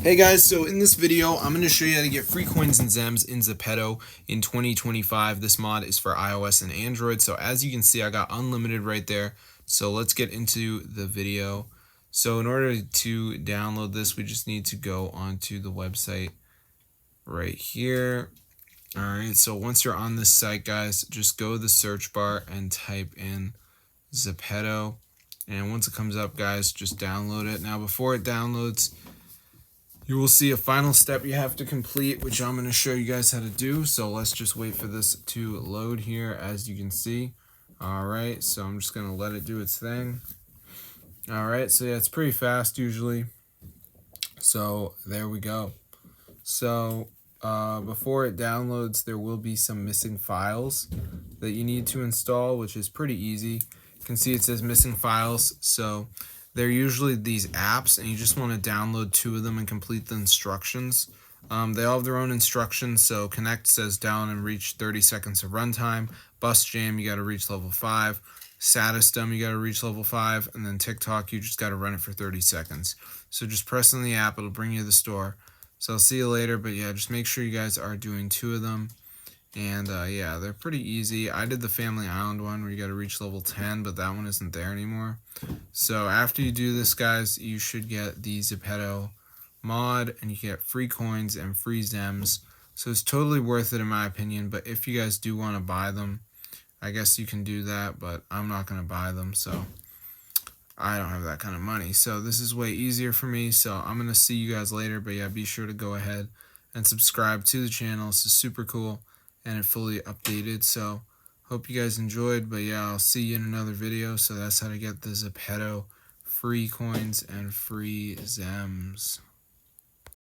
Hey guys, so in this video, I'm going to show you how to get free coins and ZEMS in Zepeto in 2025. This mod is for iOS and Android. So as you can see, I got unlimited right there. So let's get into the video. So in order to download this, we just need to go onto the website right here. All right, so once you're on this site, guys, just go to the search bar and type in Zepeto. And once it comes up, guys, just download it. Now, before it downloads, you will see a final step you have to complete, which I'm going to show you guys how to do. So let's just wait for this to load here, as you can see. All right, so I'm just going to let it do its thing. All right, so yeah, it's pretty fast usually. So there we go. So before it downloads, there will be some missing files that you need to install, which is pretty easy. You can see it says missing files. So they're usually these apps, and you just want to download 2 of them and complete the instructions. They all have their own instructions. So Connect says down and reach 30 seconds of runtime. Bus Jam, you got to reach level 5. Satisdom, you got to reach level 5. And then TikTok, you just got to run it for 30 seconds. So just press on the app, it'll bring you to the store. So I'll see you later, but yeah, just make sure you guys are doing 2 of them. And yeah, they're pretty easy. I did the Family Island one where you got to reach level 10, but that one isn't there anymore. So after you do this, guys, you should get the Zepeto mod, and you get free coins and free ZEMS. So it's totally worth it in my opinion, but if you guys do want to buy them, I guess you can do that, but I'm not going to buy them, so I don't have that kind of money. So this is way easier for me, so I'm going to see you guys later. But yeah, be sure to go ahead and subscribe to the channel. This is super cool and it's fully updated. So hope you guys enjoyed, but yeah, I'll see you in another video. So that's how to get the Zepeto free coins and free ZEMS.